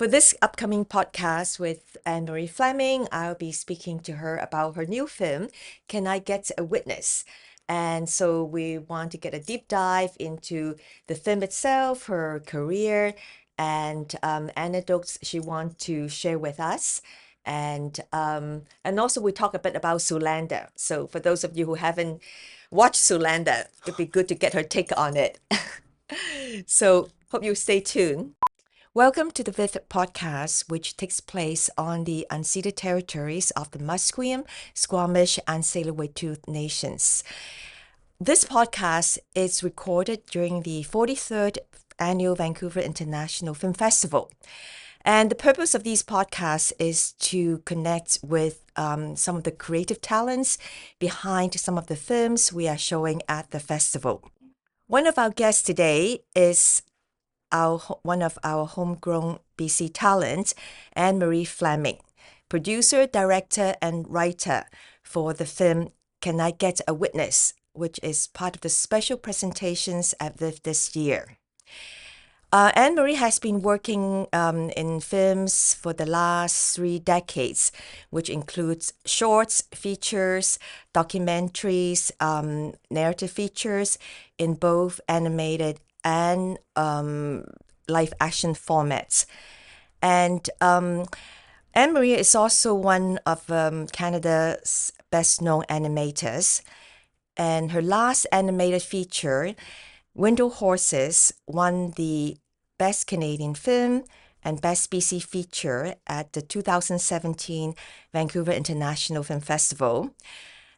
For this upcoming podcast with Ann Marie Fleming, I'll be speaking to her about her new film, Can I Get a Witness? And so we want to get a deep dive into the film itself, her career, and anecdotes she wants to share with us. And also we talk a bit about Zoolander. So for those of you who haven't watched Zoolander, it'd be good to get her take on it. So hope you stay tuned. Welcome to the VIFF Podcast, which takes place on the unceded territories of the Musqueam, Squamish, and Tsleil-Waututh nations. This podcast is recorded during the 43rd Annual Vancouver International Film Festival. And the purpose of these podcasts is to connect with some of the creative talents behind some of the films we are showing at the festival. One of our guests today is one of our homegrown BC talents, Ann Marie Fleming, producer, director, and writer for the film Can I Get a Witness, which is part of the special presentations at VIFF this year. Ann Marie has been working in films for the last 3 decades, which includes shorts, features, documentaries, narrative features in both animated and live action formats. And Ann Marie is also one of Canada's best known animators. And her last animated feature, Window Horses, won the Best Canadian Film and Best BC Feature at the 2017 Vancouver International Film Festival,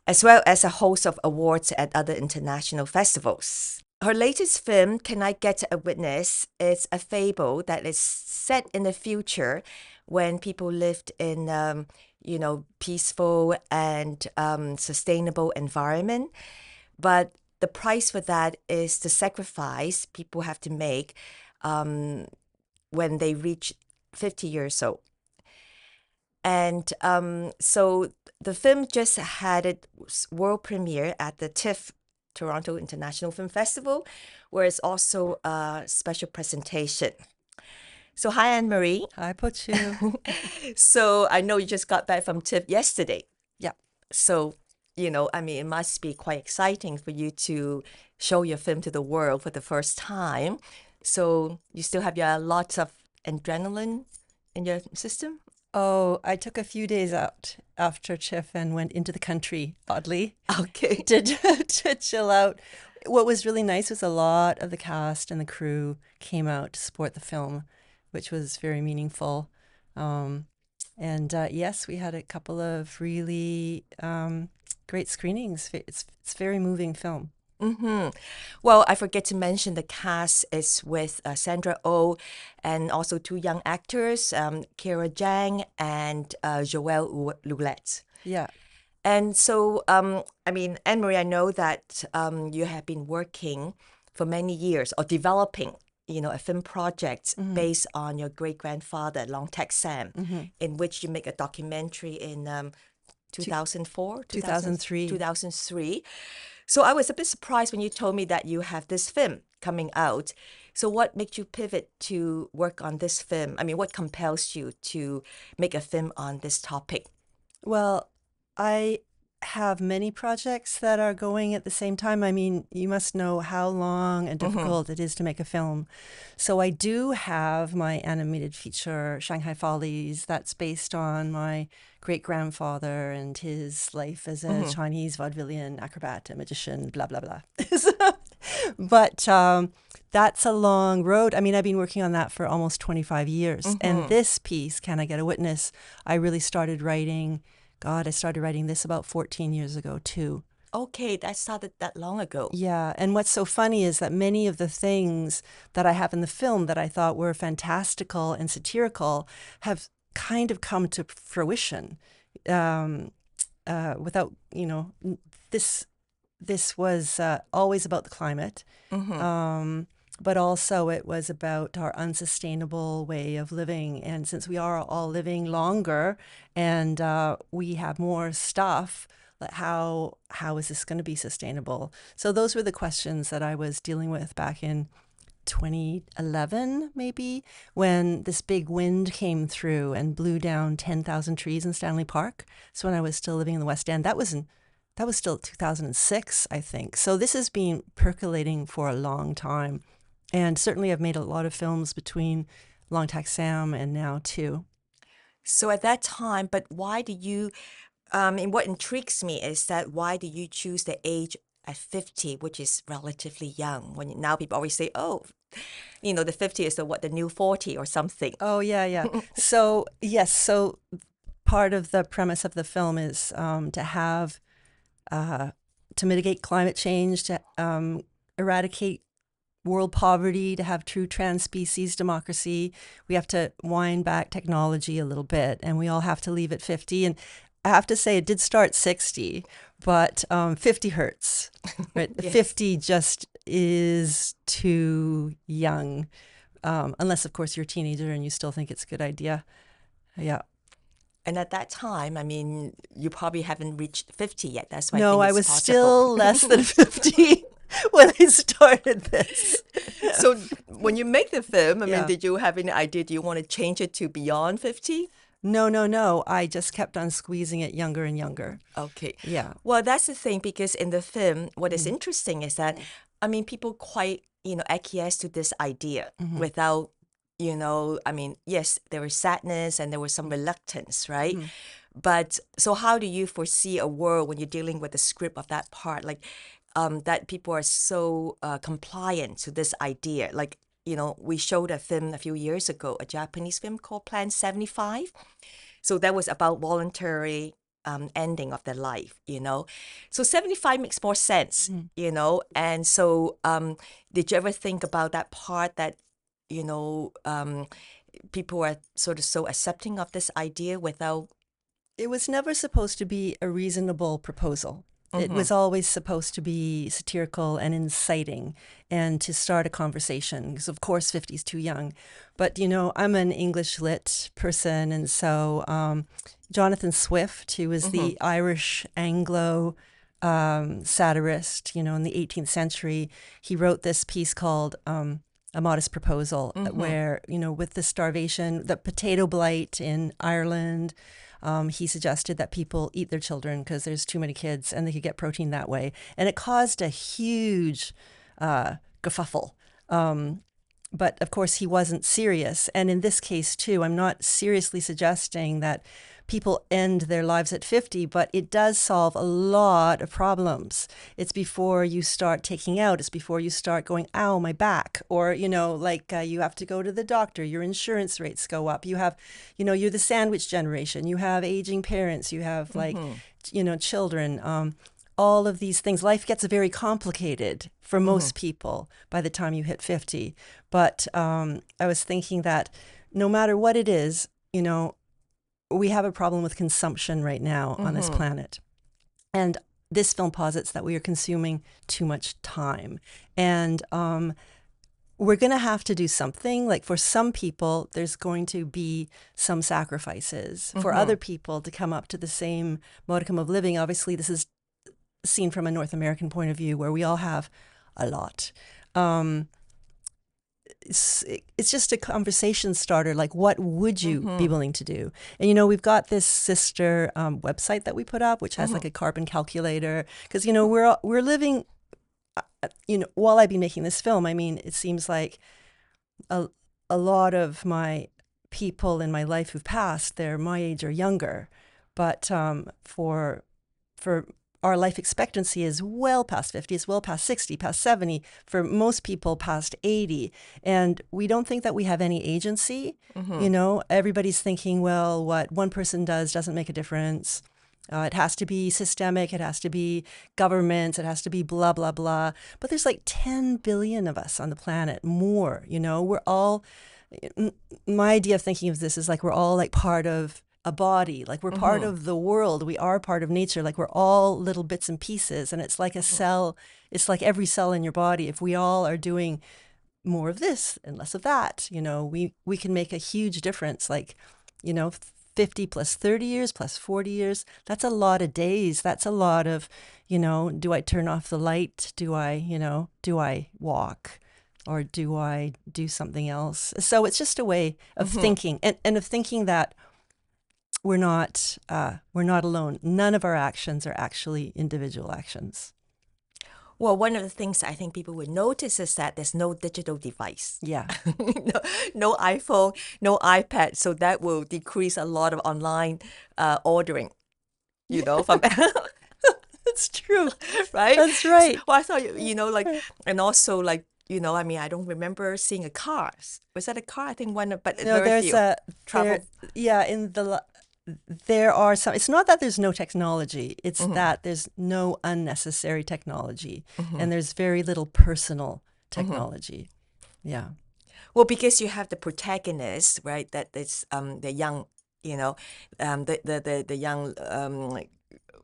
as well as a host of awards at other international festivals. Her latest film, Can I Get a Witness, is a fable that is set in the future when people lived in, peaceful and sustainable environment. But the price for that is the sacrifice people have to make when they reach 50 years old. And so the film just had its world premiere at the TIFF, Toronto International Film Festival, where it's also a special presentation. So hi, Ann Marie. Hi, PoChu. So I know you just got back from TIFF yesterday. Yeah. So, it must be quite exciting for you to show your film to the world for the first time. So you still have your lots of adrenaline in your system? Oh, I took a few days out after TIFF and went into the country, oddly, Okay. to chill out. What was really nice was a lot of the cast and the crew came out to support the film, which was very meaningful. Yes, we had a couple of really great screenings. It's a very moving film. Mm-hmm. Well, I forget to mention the cast is with Sandra Oh and also 2 young actors, Keira Jang and Oulette. Yeah. And so, Anne Marie, I know that you have been working for many years or developing, a film project based on your great-grandfather, Long Taek Sam, in which you make a documentary in 2004? 2003. 2003. So I was a bit surprised when you told me that you have this film coming out. So what made you pivot to work on this film? I mean, what compels you to make a film on this topic? Well, I have many projects that are going at the same time. I mean, you must know how long and difficult it is to make a film. So I do have my animated feature, Shanghai Follies, that's based on my great-grandfather and his life as a Chinese vaudevillian acrobat, a magician, blah, blah, blah. But that's a long road. I mean, I've been working on that for almost 25 years. And this piece, Can I Get a Witness, I really started writing... I started writing this about 14 years ago, too. Okay, that started that long ago. Yeah, and what's so funny is that many of the things that I have in the film that I thought were fantastical and satirical have kind of come to fruition without, this was always about the climate. But also it was about our unsustainable way of living. And since we are all living longer and we have more stuff, how is this going to be sustainable? So those were the questions that I was dealing with back in 2011, maybe, when this big wind came through and blew down 10,000 trees in Stanley Park. So when I was still living in the West End, that was still 2006, I think. So this has been percolating for a long time. And certainly I've made a lot of films between Long Tak Sam and now too. So at that time, but why do you, and what intrigues me is that why do you choose the age at 50, which is relatively young? When now people always say, oh, the 50 is the new 40 or something. Oh, yeah. So, yes, so part of the premise of the film is to mitigate climate change, to eradicate world poverty, to have true trans-species democracy. We have to wind back technology a little bit, and we all have to leave at 50. And I have to say, it did start 60, but 50 hurts. Right? Yes. 50 just is too young, unless, of course, you're a teenager and you still think it's a good idea. Yeah. And at that time, I mean, you probably haven't reached 50 yet. That's why I No, think I it's was possible. still less than 50 when I started this. So when you make the film, I mean, Yeah. did you have any idea? Do you want to change it to beyond 50? No. I just kept on squeezing it younger and younger. Okay. Yeah. Well, that's the thing, because in the film, what is interesting is that, I mean, people quite, acquiesce to this idea without, I mean, yes, there was sadness and there was some reluctance, right? But so how do you foresee a world when you're dealing with the script of that part, like that people are so compliant to this idea? Like, we showed a film a few years ago, a Japanese film called Plan 75. So that was about voluntary ending of their life, So 75 makes more sense, And so did you ever think about that part that, people are sort of so accepting of this idea without... It was never supposed to be a reasonable proposal. It was always supposed to be satirical and inciting and to start a conversation, because of course 50 is too young. But, I'm an English lit person, and so Jonathan Swift, who was the Irish Anglo satirist, in the 18th century, he wrote this piece called A Modest Proposal, where, with the starvation, the potato blight in Ireland, he suggested that people eat their children because there's too many kids and they could get protein that way. And it caused a huge kerfuffle. But of course, he wasn't serious. And in this case, too, I'm not seriously suggesting that people end their lives at 50, but it does solve a lot of problems. It's before you start taking out. It's before you start going, ow, my back. Or, you have to go to the doctor. Your insurance rates go up. You have, you're the sandwich generation. You have aging parents. You have children. All of these things. Life gets very complicated for most people by the time you hit 50. But I was thinking that no matter what it is, we have a problem with consumption right now on this planet. And this film posits that we are consuming too much time. And we're going to have to do something. Like for some people, there's going to be some sacrifices. For other people to come up to the same modicum of living. Obviously, this is seen from a North American point of view where we all have a lot. It's just a conversation starter. Like, what would you be willing to do? And, we've got this sister website that we put up, which has like a carbon calculator. Because, we're living, while I've been making this film, I mean, it seems like a lot of my people in my life who've passed, they're my age or younger. But for our life expectancy is well past 50, it's well past 60, past 70, for most people past 80. And we don't think that we have any agency. Everybody's thinking, well, what one person does doesn't make a difference. It has to be systemic, it has to be governments, it has to be blah, blah, blah. But there's like 10 billion of us on the planet, more, we're all, my idea of thinking of this is like we're all like part of a body, like we're part of the world, we are part of nature, like we're all little bits and pieces, and it's like a cell, it's like every cell in your body. If we all are doing more of this and less of that, we can make a huge difference. Like, 50 plus 30 years plus 40 years, that's a lot of days. That's a lot of, do I turn off the light? Do I walk? or do I do something else? So it's just a way of thinking, and of thinking that we're not alone. None of our actions are actually individual actions. Well, one of the things I think people would notice is that there's no digital device. Yeah. No iPhone, no iPad. So that will decrease a lot of online ordering, from That's true. right? That's right. Well, I thought, and also like, I mean, I don't remember seeing a car. Was that a car? I think one, but No, very there's few a travel. yeah, there are some. It's not that there's no technology. It's that there's no unnecessary technology, and there's very little personal technology. Yeah. Well, because you have the protagonist, right? That is the young, the young like,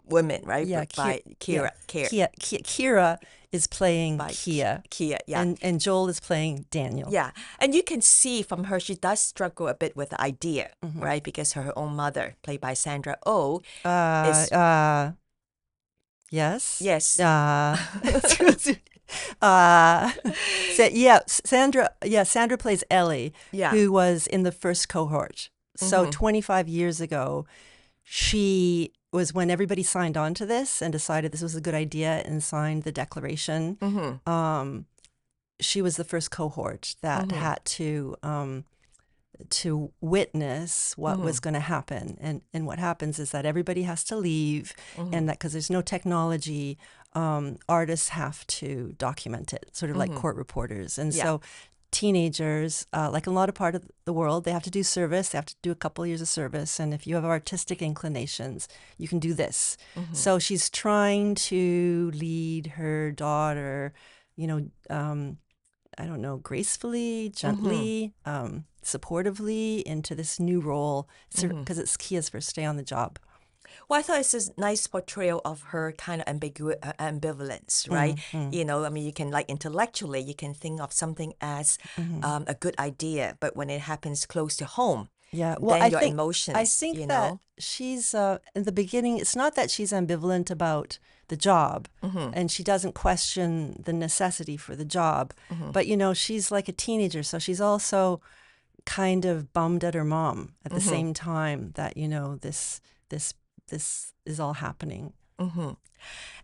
women, right? Yeah, By yeah. Keira, Keira is playing by Kia, Keira, yeah. and Joel is playing Daniel. Yeah, and you can see from her, she does struggle a bit with the idea, right? Because her own mother, played by Sandra Oh, Uh, is, uh, yes. yes. Uh, Sandra plays Ellie, Yeah. who was in the first cohort. So 25 years ago, she was when everybody signed on to this and decided this was a good idea and signed the declaration. She was the first cohort that had to witness what was going to happen. And what happens is that everybody has to leave, and that because there's no technology, artists have to document it, sort of like court reporters. And so teenagers, like a lot of part of the world, they have to do service. They have to do a couple of years of service. And if you have artistic inclinations, you can do this. So she's trying to lead her daughter, I don't know, gracefully, gently, supportively into this new role, because it's Kia's first day on the job. Well, I thought it's a nice portrayal of her kind of ambivalence, right? I mean, you can like intellectually, you can think of something as a good idea, but when it happens close to home, Yeah, well, then your emotions, I think that she's in the beginning. It's not that she's ambivalent about the job, and she doesn't question the necessity for the job. But she's like a teenager, so she's also kind of bummed at her mom at the same time that this is all happening.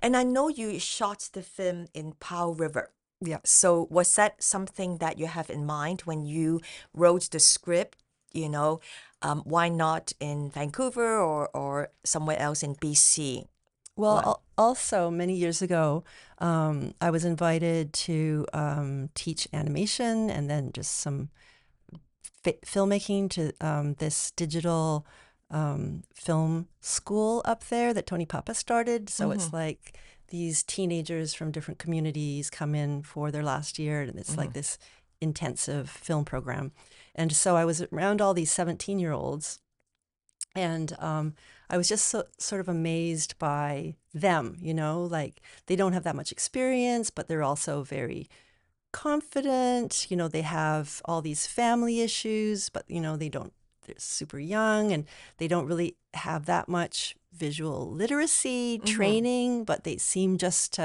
And I know you shot the film in Powell River. Yeah. So was that something that you have in mind when you wrote the script? Why not in Vancouver or somewhere else in BC? Well, also many years ago, I was invited to teach animation and then just some filmmaking to this digital film school up there that Tony Papa started. So it's like these teenagers from different communities come in for their last year, and it's like this intensive film program. And so I was around all these 17-year-olds, and I was just sort of amazed by them, like they don't have that much experience, but they're also very confident. They have all these family issues, but, they're super young and they don't really have that much visual literacy training, but they seem just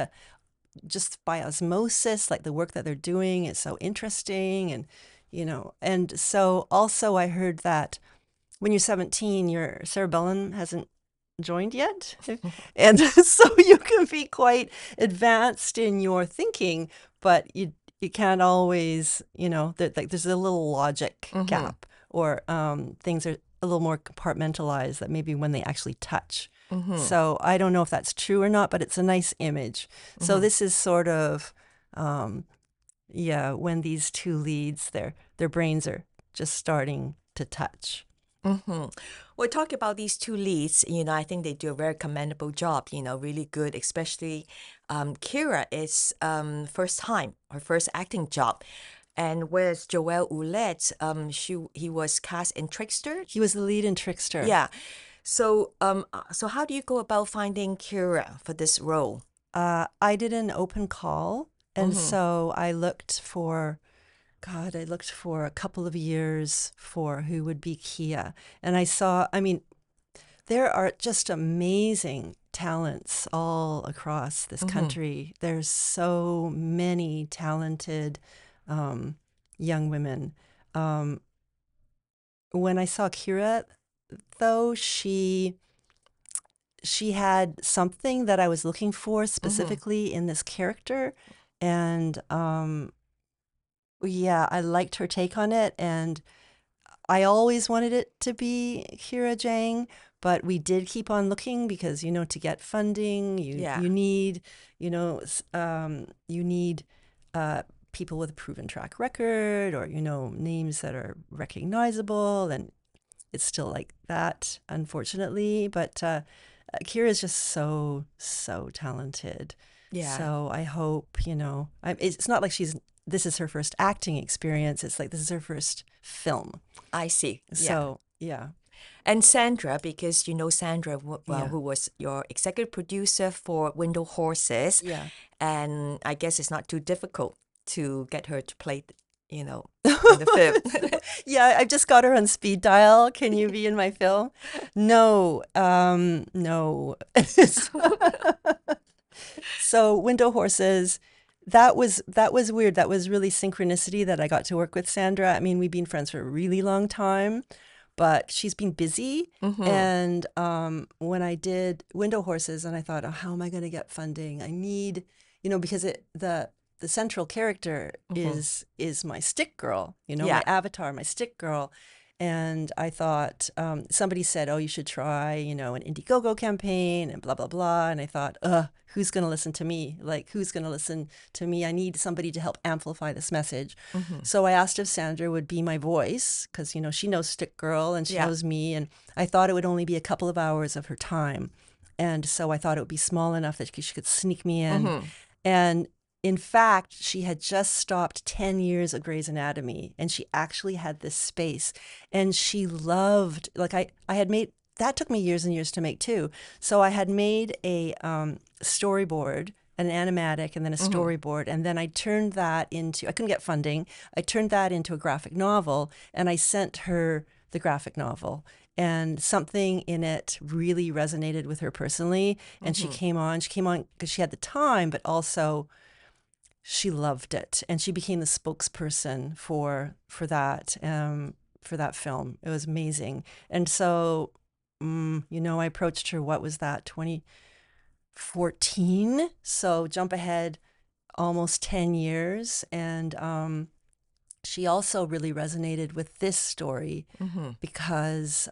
by osmosis, like the work that they're doing is so interesting. And so also I heard that when you're 17, your cerebellum hasn't joined yet. And so you can be quite advanced in your thinking, but you can't always, there's a little logic gap, or things are a little more compartmentalized that maybe when they actually touch. So I don't know if that's true or not, but it's a nice image. So this is sort of, when these two leads, their brains are just starting to touch. Well, talk about these two leads, I think they do a very commendable job, really good, especially Keira is her first acting job. And whereas Joel Oulette, he was cast in Trickster. He was the lead in Trickster. Yeah. So so how do you go about finding Keira for this role? I did an open call, and so I looked for a couple of years for who would be Kia. And there are just amazing talents all across this country. There's so many talented young women. When I saw Keira, though, she had something that I was looking for specifically in this character, and yeah, I liked her take on it, and I always wanted it to be Keira Jang, but we did keep on looking because, to get funding, you need, you need people with a proven track record, or, names that are recognizable, and it's still like that, unfortunately. But Keira is just so, so talented. Yeah. So I hope, it's not like this is her first acting experience. It's like this is her first film. I see. So, yeah. And Sandra, because you know Sandra, Yeah. who was your executive producer for Window Horses. Yeah. And I guess it's not too difficult to get her to play, in the film. Yeah, I've just got her on speed dial. Can you be in my film? No, no. So Window Horses, that was weird. That was really synchronicity that I got to work with Sandra. I mean, we've been friends for a really long time, but she's been busy. And when I did Window Horses, and I thought, oh, how am I going to get funding? I need, because the central character is my stick girl, my avatar, my stick girl. And I thought, somebody said, oh, you should try, an Indiegogo campaign and blah, blah, blah. And I thought, who's going to listen to me? Like, who's going to listen to me? I need somebody to help amplify this message. So I asked if Sandra would be my voice because, she knows Stick Girl and she knows me. And I thought it would only be a couple of hours of her time. And so I thought it would be small enough that she could sneak me in. And in fact, she had just stopped 10 years of Grey's Anatomy, and she actually had this space. And she loved, like I had made, that took me years and years to make too. So I had made a storyboard, an animatic, and then a storyboard. And then I turned that into, I couldn't get funding. I turned that into a graphic novel, and I sent her the graphic novel. And something in it really resonated with her personally. And she came on because she had the time, but also she loved it, and she became the spokesperson for that film. It was amazing. And so, I approached her. What was that? 2014. So jump ahead almost 10 years, and she also really resonated with this story because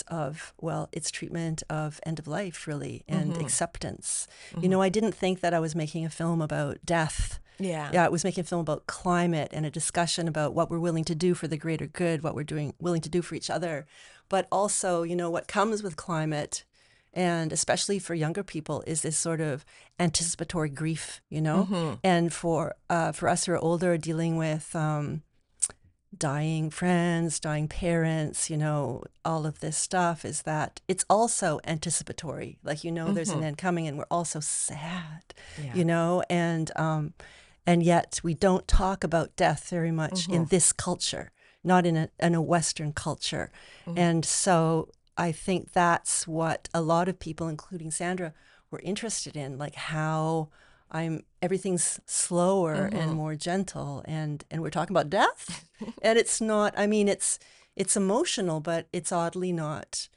of, well, its treatment of end of life, really, and acceptance. I didn't think that I was making a film about death. Yeah, I was making a film about climate and a discussion about what we're willing to do for the greater good, what we're willing to do for each other. But also, what comes with climate, and especially for younger people, is this sort of anticipatory grief, And for us who are older, dealing with dying friends, dying parents, all of this stuff, is that it's also anticipatory. Like, there's an end coming, and we're also sad, and yet we don't talk about death very much in this culture, not in a Western culture. And so I think that's what a lot of people, including Sandra, were interested in, like how everything's slower and more gentle, and we're talking about death, and it's not. I mean, it's emotional, but it's oddly not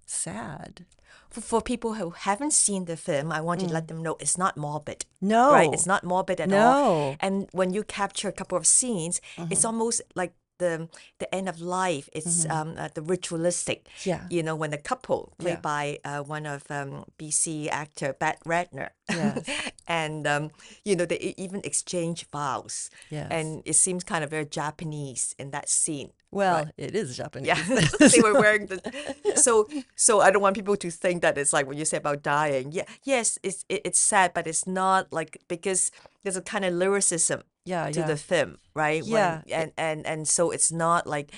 sad. For people who haven't seen the film, I want to let them know it's not morbid. No, right? It's not morbid at all. No. And when you capture a couple of scenes, it's almost like the end of life. It's the ritualistic. Yeah. When the couple played by one of BC actor Pat Ratner, Yes. and they even exchange vows. Yes. And it seems kind of very Japanese in that scene. Well, right? it is Japanese. Yeah, they were wearing the. So I don't want people to think that it's like when you say about dying. Yeah, yes, it's sad, but it's not like, because there's a kind of lyricism to the film, right? Yeah. And so it's not like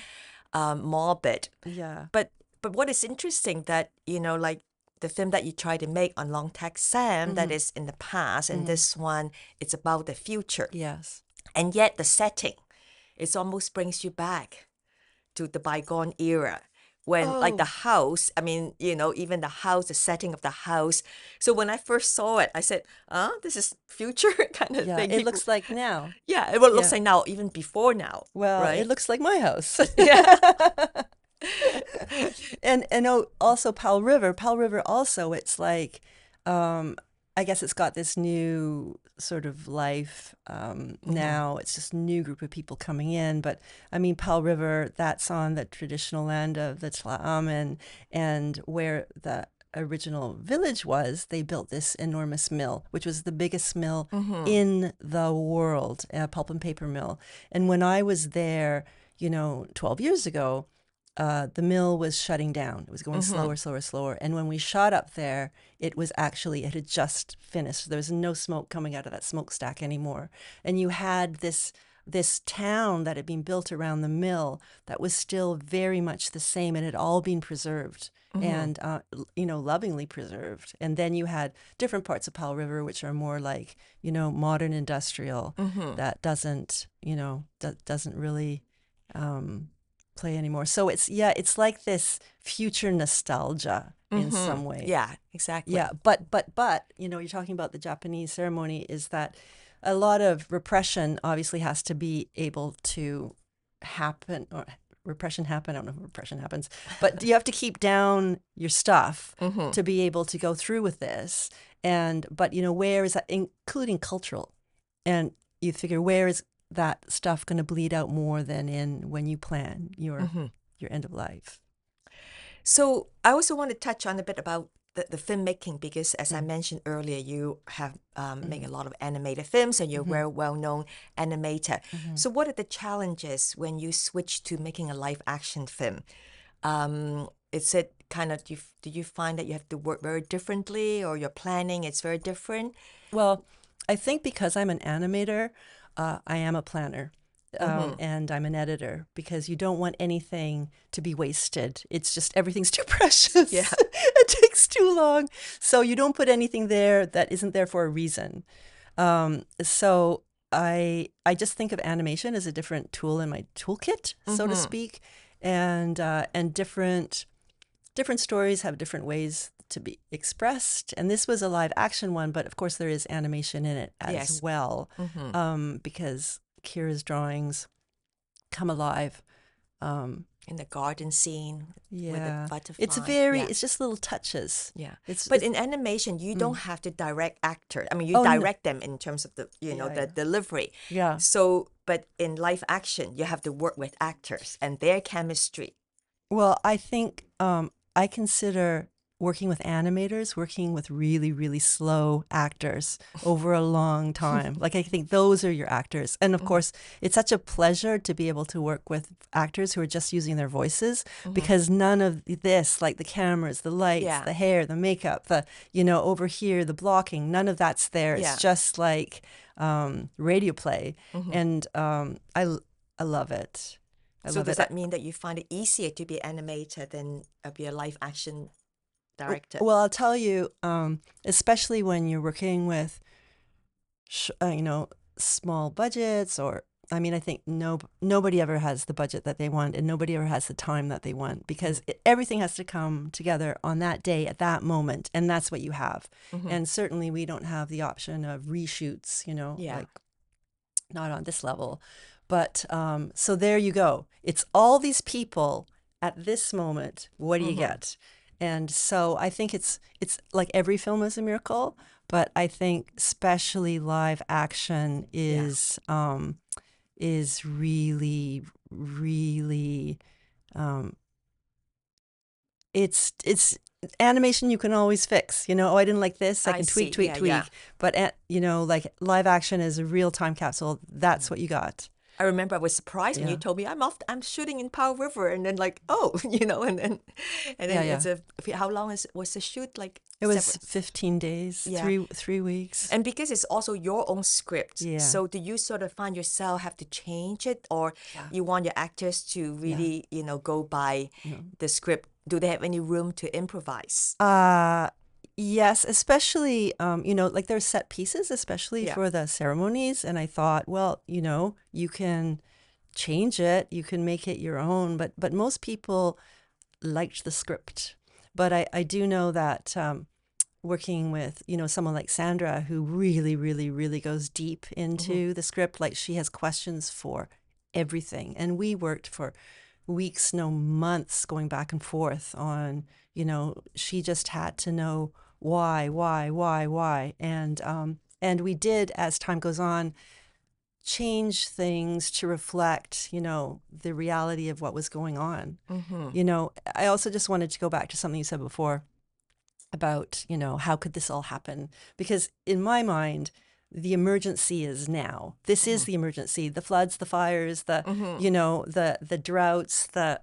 morbid. Yeah. But what is interesting that like the film that you try to make on Long Tax Sam, that is in the past, and this one, it's about the future. Yes. And yet the setting, it almost brings you back to the bygone era, when like Oh, the house, I mean, even the house, the setting of the house. So when I first saw it, I said, this is future kind of yeah, thing. it People, looks like now. yeah, it will look Yeah. like now, even before now, Well, it right? looks like my house. Yeah. And also Powell River. Powell River also, it's like, um, I guess it's got this new sort of life now. It's just a new group of people coming in. But I mean, Powell River, that's on the traditional land of the Tla'amin, and where the original village was, they built this enormous mill, which was the biggest mill in the world, a pulp and paper mill. And when I was there, 12 years ago, the mill was shutting down. It was going slower, slower, slower. And when we shot up there, it had just finished. There was no smoke coming out of that smokestack anymore. And you had this town that had been built around the mill that was still very much the same. It had all been preserved and, lovingly preserved. And then you had different parts of Powell River, which are more like, modern industrial that doesn't really play anymore. So it's like this future nostalgia in some way. Yeah, exactly. Yeah, but you're talking about the Japanese ceremony, is that a lot of repression obviously has to be able to happen, or repression happen. I don't know if repression happens, but you have to keep down your stuff to be able to go through with this. But where is that, including cultural? And you figure, where is that stuff going to bleed out more than in when you plan your end of life? So I also want to touch on a bit about the filmmaking, because as I mentioned earlier, you have made a lot of animated films and you're a very well-known animator. So what are the challenges when you switch to making a live action film? Is it kind of, do you find that you have to work very differently, or your planning is very different? Well, I think because I'm an animator, I am a planner. And I'm an editor, because you don't want anything to be wasted. It's just everything's too precious. Yeah. It takes too long. So you don't put anything there that isn't there for a reason. So I just think of animation as a different tool in my toolkit, so to speak. And different stories have different ways to be expressed. And this was a live action one, but of course there is animation in it as well, because Keira's drawings come alive. In the garden scene with the butterfly. It's just little touches. Yeah. It's But in animation, you don't have to direct actors. I mean, you Oh, no. direct them in terms of the, the delivery. Yeah. So, but in live action, you have to work with actors and their chemistry. Well, I think I consider working with animators, working with really, really slow actors over a long time. Like, I think those are your actors. And of course, it's such a pleasure to be able to work with actors who are just using their voices, because none of this, like the cameras, the lights, the hair, the makeup, the, over here, the blocking, none of that's there. It's just like radio play. And I love it. So does that mean that you find it easier to be an animator than be a live action director? Well, I'll tell you, especially when you're working with, small budgets, or, I mean, I think nobody ever has the budget that they want, and nobody ever has the time that they want, because everything has to come together on that day at that moment, and that's what you have. And certainly we don't have the option of reshoots, like not on this level. But so there you go. It's all these people at this moment. What do you get? And so I think it's like every film is a miracle, but I think especially live action is really, really it's animation you can always fix. Oh, I didn't like this. I can tweak. Yeah. But like live action is a real time capsule. That's what you got. I remember I was surprised when you told me I'm shooting in Powell River, and then like, and then it's how long was the shoot? Like, it was 15 days, 3 weeks. And because it's also your own script, Yeah. so do you sort of find yourself have to change it, or you want your actors to really go by the script? Do they have any room to improvise? Yes, especially, like there's set pieces, especially for the ceremonies. And I thought, well, you can change it, you can make it your own. But most people liked the script. But I do know that working with, someone like Sandra, who really, really, really goes deep into the script, like she has questions for everything. And we worked for weeks, no months, going back and forth on, she just had to know why. And we did, as time goes on, change things to reflect, the reality of what was going on. I also just wanted to go back to something you said before about, how could this all happen? Because in my mind, the emergency is now. This is the emergency. The floods, the fires, the droughts, the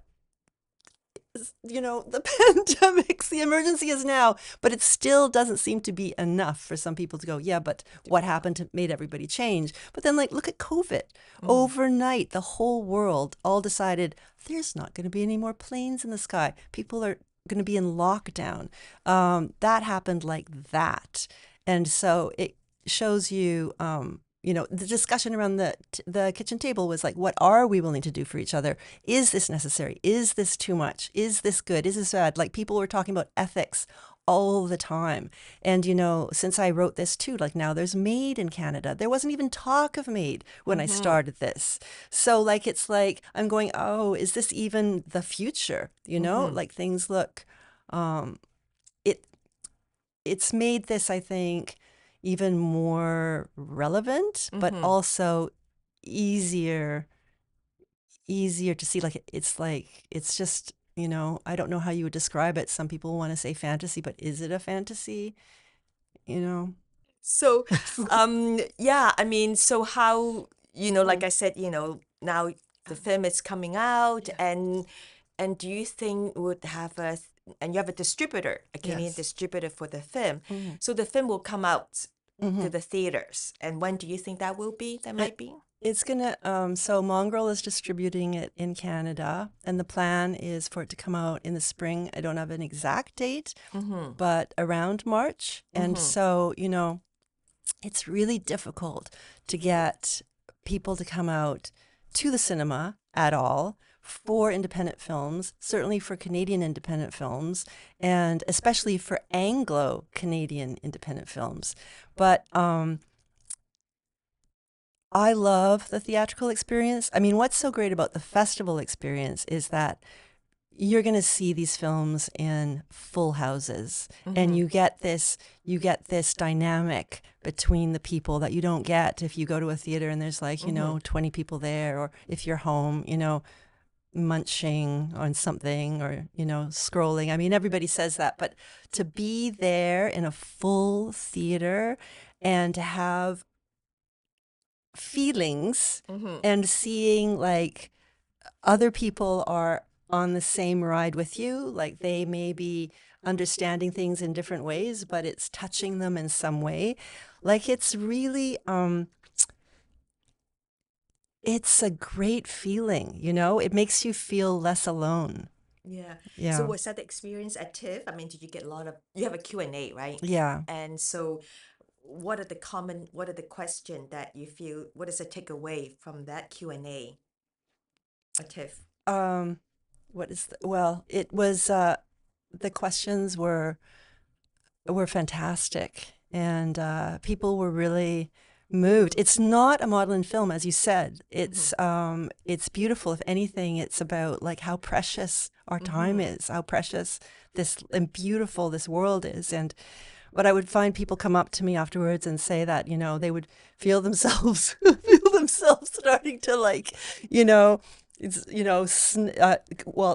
pandemics, the emergency is now, but it still doesn't seem to be enough for some people to go, yeah, but what happened to made everybody change? But then look at COVID. Overnight, the whole world all decided there's not going to be any more planes in the sky. People are going to be in lockdown. That happened like that. And so it shows you, the discussion around the kitchen table was like, what are we willing to do for each other? Is this necessary? Is this too much? Is this good? Is this bad? Like people were talking about ethics all the time. And, since I wrote this too, now there's MAID in Canada. There wasn't even talk of MAID when I started this. So it's like, I'm going, oh, is this even the future? Things look, it's made this, I think, even more relevant, but also easier to see. It's just, I don't know how you would describe it. Some people want to say fantasy, but is it a fantasy? So, yeah, I mean, so how, like I said, now the film is coming out, and do you think would have and you have a distributor, a Canadian Yes. distributor for the film. So the film will come out to the theaters. And when do you think that will be? That might be? It's gonna, so Mongrel is distributing it in Canada, and the plan is for it to come out in the spring. I don't have an exact date, but around March. And so, it's really difficult to get people to come out to the cinema at all for independent films, certainly for Canadian independent films, and especially for Anglo-Canadian independent films. But I love the theatrical experience. I mean, what's so great about the festival experience is that you're going to see these films in full houses, and you get this dynamic between the people that you don't get if you go to a theater and there's 20 people there, or if you're home, munching on something, or scrolling. I mean, everybody says that, but to be there in a full theater and to have feelings and seeing other people are on the same ride with you, they may be understanding things in different ways, but it's touching them in some way. It's really it's a great feeling, it makes you feel less alone. Yeah. So Yeah. was that the experience at TIFF? I mean, did you get a lot of, you have a Q&A, right? Yeah. And so what are the question that you feel, what is the takeaway from that Q&A at TIFF? It was the questions were fantastic, and people were really moved. It's not a modeling film, as you said. It's beautiful. If anything, it's about how precious our time is, how precious this and beautiful this world is. But I would find people come up to me afterwards and say that, they would feel themselves starting to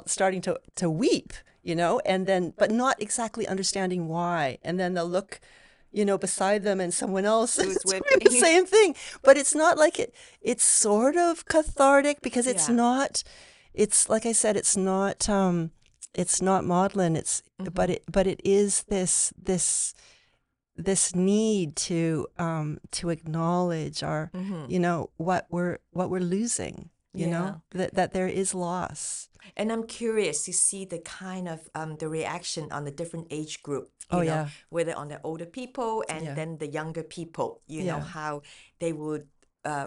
starting to weep, and then, but not exactly understanding why. And then they'll look, beside them, and someone else is doing the same thing. But it's not it's sort of cathartic, because it's not, it's like I said, it's not maudlin. But it is this need to acknowledge our, what we're losing, that there is loss. And I'm curious to see the kind of the reaction on the different age group, Yeah. whether on the older people and Yeah. then the younger people, Yeah. how they would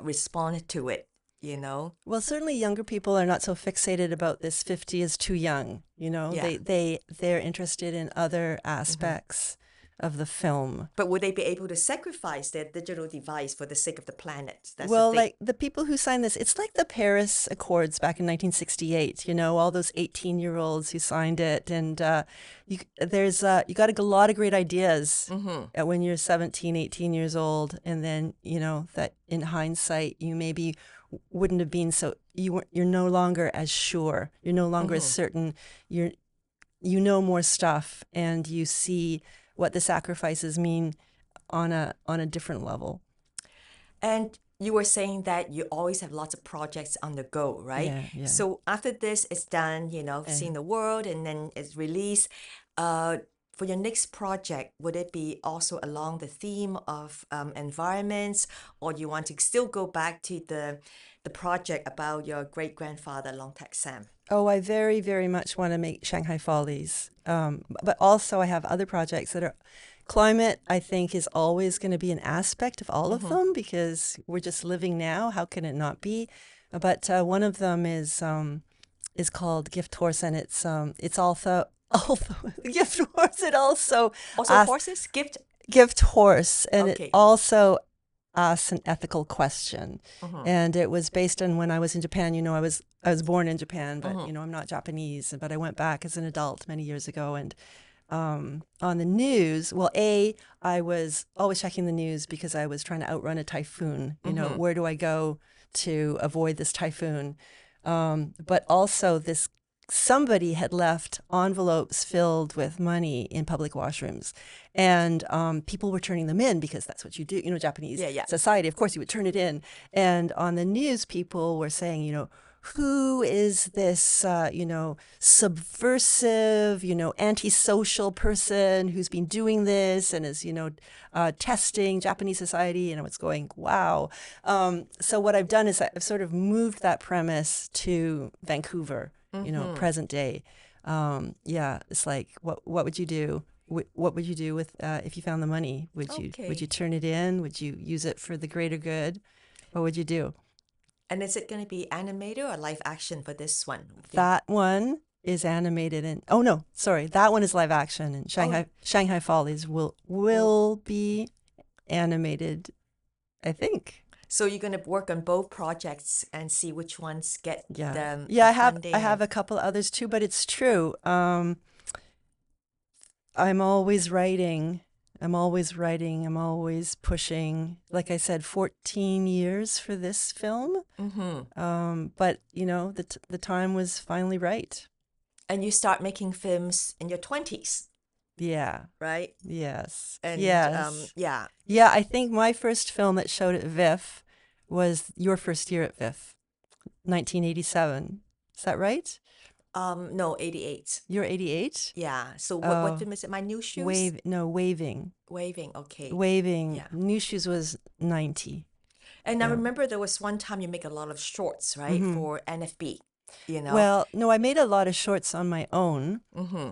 respond to it, you know? Well, certainly younger people are not so fixated about this 50 is too young, Yeah. they're interested in other aspects of the film. But would they be able to sacrifice their digital device for the sake of the planet? That's the Well, thing. like the people who signed this, it's like the Paris Accords back in 1968, all those 18-year-olds who signed it. And you got a lot of great ideas when you're 17, 18 years old. And then, that in hindsight, you maybe wouldn't have been you're no longer as sure. You're no longer as certain. You know more stuff, and you see what the sacrifices mean on a different level. And you were saying that you always have lots of projects on the go, right? Yeah. So after this is done, seeing the world and then it's released, for your next project, would it be also along the theme of environments, or you want to still go back to the project about your great grandfather, Long Tak Sam? Oh, I very, very much want to make Shanghai Follies. But also I have other projects that are climate, I think, is always going to be an aspect of all of them because we're just living now. How can it not be? But one of them is called Gift Horse, and it's also Gift Horse. It also Horses? Gift Horse, and Okay. it also asks an ethical question. And it was based on when I was in Japan. I was born in Japan, but I'm not Japanese. But I went back as an adult many years ago, and on the news, well, I was always checking the news because I was trying to outrun a typhoon. Where do I go to avoid this typhoon? But also somebody had left envelopes filled with money in public washrooms, and people were turning them in because that's what you do. Japanese society, of course, you would turn it in. And on the news, people were saying, who is this, subversive, antisocial person who's been doing this and is, testing Japanese society? And I was going, wow. So what I've done is I've sort of moved that premise to Vancouver, present day. It's like, what would you do? What would you do with if you found the money? Would you turn it in? Would you use it for the greater good? What would you do? And is it going to be animated or live action for this one? That one is animated, and that one is live action. And Shanghai Follies will be animated, I think. So you're going to work on both projects and see which ones get the I have a couple others too, but it's true. I'm always writing. I'm always pushing. Like I said, 14 years for this film. But, the time was finally right. And you start making films in your 20s. Yeah. Right? Yes. And, yes. Yeah, I think my first film that showed at VIFF was your first year at VIFF, 1987. Is that right? No, 88. You're 88? Yeah. So what film is it? My New Shoes? Waving. Waving, okay. Waving. Yeah. New Shoes was 90. And I remember there was one time you make a lot of shorts, right, for NFB, Well, no, I made a lot of shorts on my own.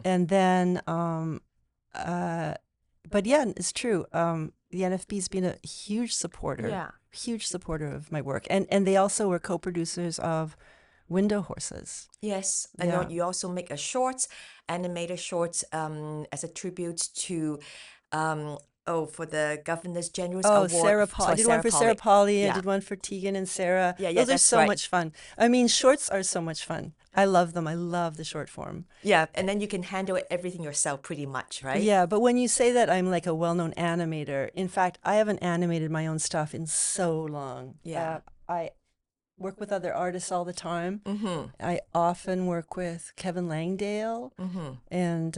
And then, but yeah, it's true. The NFB's been a huge supporter of my work. And they also were co-producers of Window Horses. Yes, and you also make a shorts, animated shorts, as a tribute to, for the Governor's General's Award. Sarah Paul. I did one for Sarah Polly. Yeah. I did one for Tegan and Sarah. Yeah, those are that's so right. much fun. I mean, shorts are so much fun. I love them. I love the short form. Yeah, and then you can handle everything yourself pretty much, right? Yeah, but when you say that I'm like a well-known animator, in fact, I haven't animated my own stuff in so long. Yeah. I work with other artists all the time. I often work with Kevin Langdale, and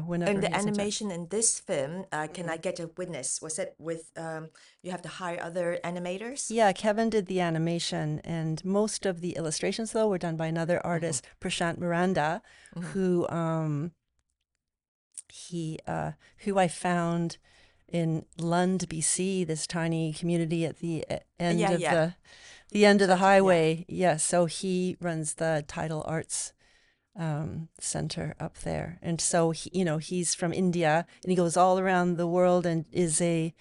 whenever. And the he's in animation in this film, can I get a witness? Was it with you have to hire other animators? Yeah, Kevin did the animation, and most of the illustrations though were done by another artist, Prashant Miranda, who I found in Lund, BC, this tiny community at the end of the end of the highway. Yeah, so he runs the Tidal Arts center up there, and so he's from India, and he goes all around the world and is a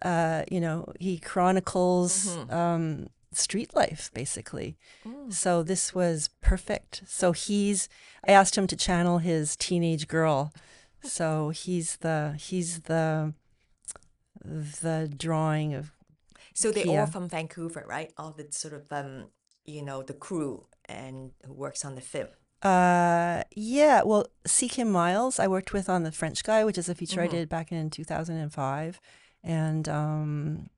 he chronicles street life, basically. Mm. So this was perfect. So I asked him to channel his teenage girl. So he's the drawing of So they're all Keira. from Vancouver, right? All the sort of the crew and who works on the film. Yeah, well, C. Kim Miles, I worked with on The French Guy, which is a feature I Mm-hmm. did back in 2005. And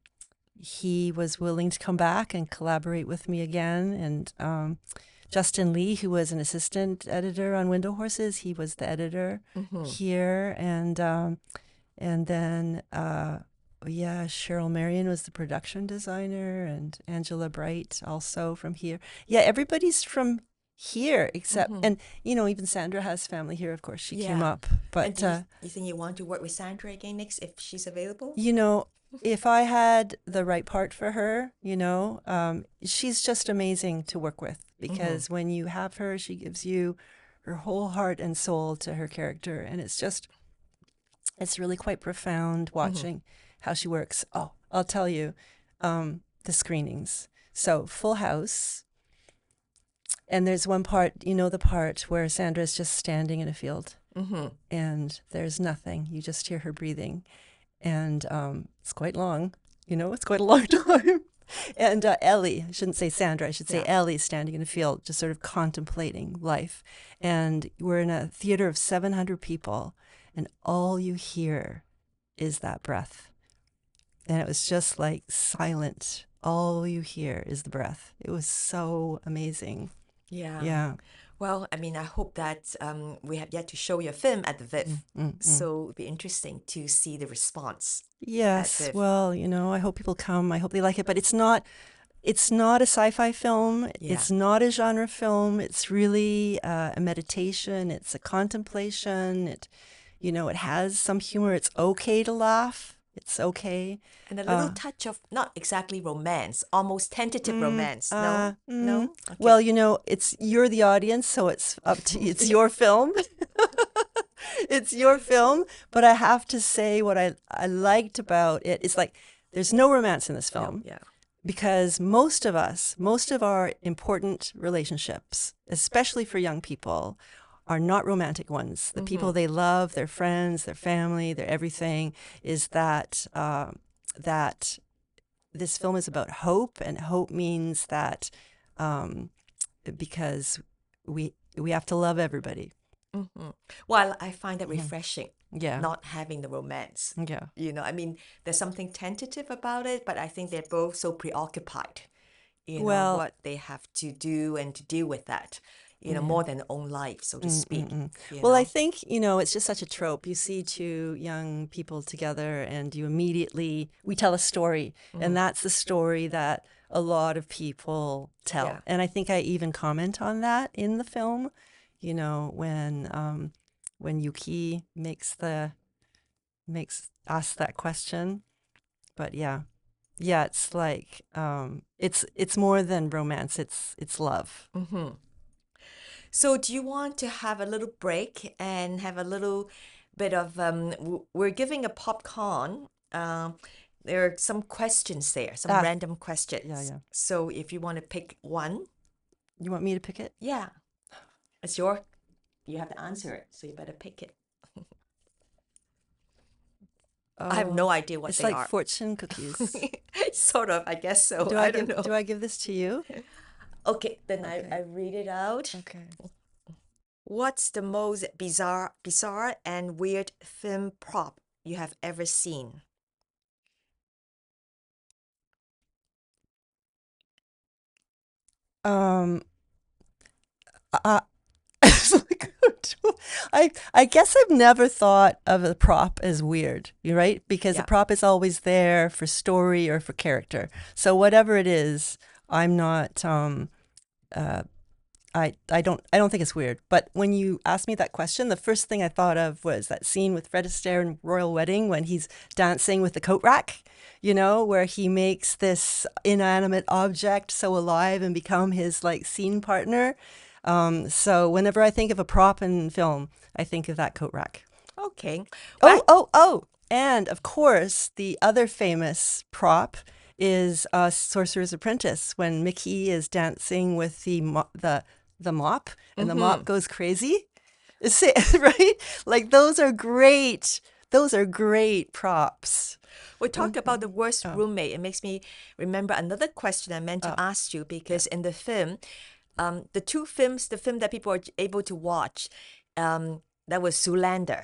he was willing to come back and collaborate with me again. And Justin Lee, who was an assistant editor on Window Horses, he was the editor Mm-hmm. here. And then yeah, Cheryl Marion was the production designer, and Angela Bright also from here. Yeah, everybody's from here except, Mm-hmm. and even Sandra has family here. Of course, she came Yeah. up. And But do you think you want to work with Sandra again next if she's available? if I had the right part for her, she's just amazing to work with, Mm-hmm. because when you have her, she gives you her whole heart and soul to her character, and it's really quite profound Mm-hmm. watching how she works. Oh, I'll tell you, the screenings. So Full House, and there's one part, the part where Sandra's just standing in a field Mm-hmm. and there's nothing. You just hear her breathing, and it's quite long. It's quite a long time. And Ellie, I shouldn't say Sandra, I should say Yeah. Ellie, standing in a field, just sort of contemplating life. And we're in a theater of 700 people, and all you hear is that breath. And it was just like silent. All you hear is the breath. It was so amazing. Yeah. Yeah. Well, I mean, I hope that we have yet to show your film at the VIFF. Mm. So it'd be interesting to see the response at Yes. VIFF. Well, I hope people come. I hope they like it. But it's not a sci-fi film. Yeah. It's not a genre film. It's really a meditation. It's a contemplation. It has some humor. It's okay to laugh. It's okay. And a little Uh, touch of not exactly romance, almost tentative mm, romance. No? No? well, Okay. you're the audience, so it's up to it's your film. It's your film. But I have to say, what I liked about it is, like, there's no romance in this No, film, yeah. because most of our important relationships, especially for young people, are not romantic ones. The Mm-hmm. people they love, their friends, their family, their everything, is that this film is about hope, and hope means that, because we have to love everybody. Mm-hmm. Well, I find that Mhm. refreshing, Yeah, not having the romance. yeah. I mean, there's something tentative about it, but I think they're both so preoccupied, Well, what they have to do and to deal with that, yeah. more than their own life, so to speak, Mm-mm-mm. you Well, I know. think, it's just such a trope. You see two young people together, and we tell a story, Mm-hmm. and that's the story that a lot of people tell. Yeah. And I think I even comment on that in the film, when Yuki asks that question. But yeah, it's like, it's more than romance. It's love. Mm-hmm. So do you want to have a little break and have a little bit of we're giving a popcorn. There are some questions there, some Ah, random yeah, questions. yeah. So if you want to pick one, You want me to pick it? yeah, you have to answer it, so you better pick it. I have Oh, no idea what it's they like are. fortune cookies. Sort of, I guess so. Do I I don't give know. do I give this to you? Okay, then I Okay. read it out. Okay. What's the most bizarre and weird film prop you have ever seen? Um, uh, I guess I've never thought of a prop as weird, you're right? Because the Yeah. prop is always there for story or for character. So whatever it is, I'm not uh I don't think it's weird. But when you asked me that question, the first thing I thought of was that scene with Fred Astaire in Royal Wedding, when he's dancing with the coat rack, where he makes this inanimate object so alive and become his, like, scene partner. So whenever I think of a prop in film, I think of that coat rack. Okay. Well, Oh, oh, oh. And of course, the other famous prop is Sorcerer's Apprentice when Mickey is dancing with the mop and the mop goes crazy. Right? Like those are great. Those are great props. We talked about the worst roommate. It makes me remember another question I meant to ask you because in the film, the film that people are able to watch, that was Zoolander.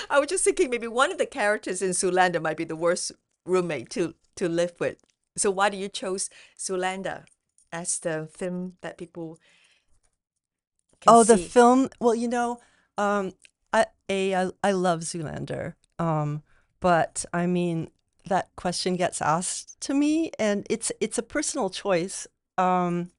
I was just thinking maybe one of the characters in Zoolander might be the worst roommate to live with. So why do you chose Zoolander as the film that people can Oh, the see? film. Well, I love Zoolander. But I mean that question gets asked to me, and it's a personal choice. And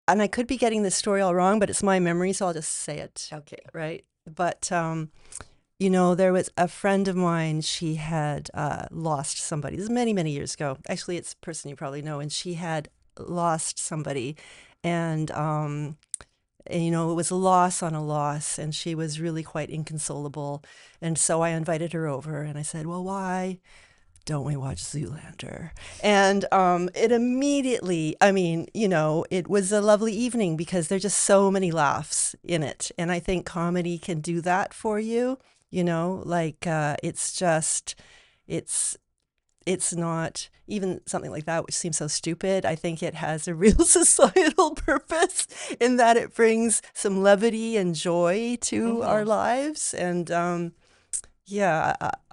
I could be getting this story all wrong, but it's my memory, so I'll just say it. Okay. Right. But there was a friend of mine. She had lost somebody. This is many, many years ago. Actually, it's a person you probably know, and she had lost somebody, and it was a loss on a loss, and she was really quite inconsolable. And so I invited her over, and I said, "Well, why don't we watch Zoolander?" And it immediately, it was a lovely evening because there's just so many laughs in it. And I think comedy can do that for you, it's not even something like that, which seems so stupid. I think it has a real societal purpose in that it brings some levity and joy to our lives. And I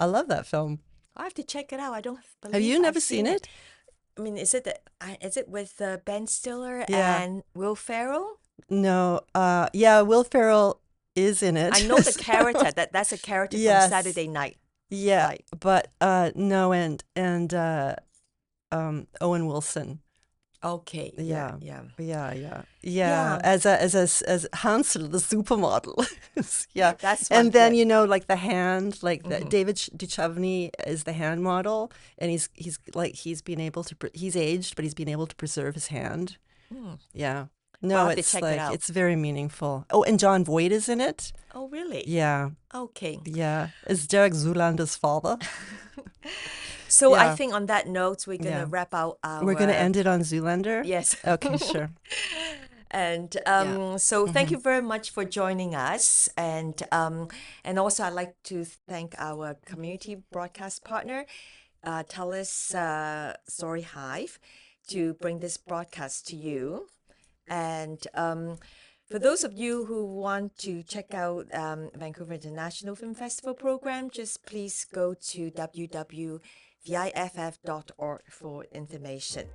love that film. I have to check it out. I don't Have believe you I've never seen it? I mean, is it with Ben Stiller Yeah. and Will Ferrell? No. Yeah, Will Ferrell is in it. I know the character. That's a character from Yes. Saturday Night. Yeah, Right. but no, and Owen Wilson. Okay. Yeah, Yeah. yeah. Yeah. As Hansel, the supermodel. Yeah, That's one and then thing. like the hand, like David Duchovny is the hand model, and he's been able to he's aged, but he's been able to preserve his hand. Yeah. Well, No, I have to it's check it like out. it's very meaningful. Oh, and John Voight is in it. Oh, really? Yeah, Okay. yeah. Is Derek Zoolander's father? So I Yeah, think on that note, we're gonna yeah. wrap out We're gonna our end it on Zoolander. yes. Okay, sure. And Yeah. so thank you very much for joining us. And also I'd like to thank our community broadcast partner, TELUS Story Hive, to bring this broadcast to you. And for those of you who want to check out Vancouver International Film Festival program, just please go to www.viff.org for information.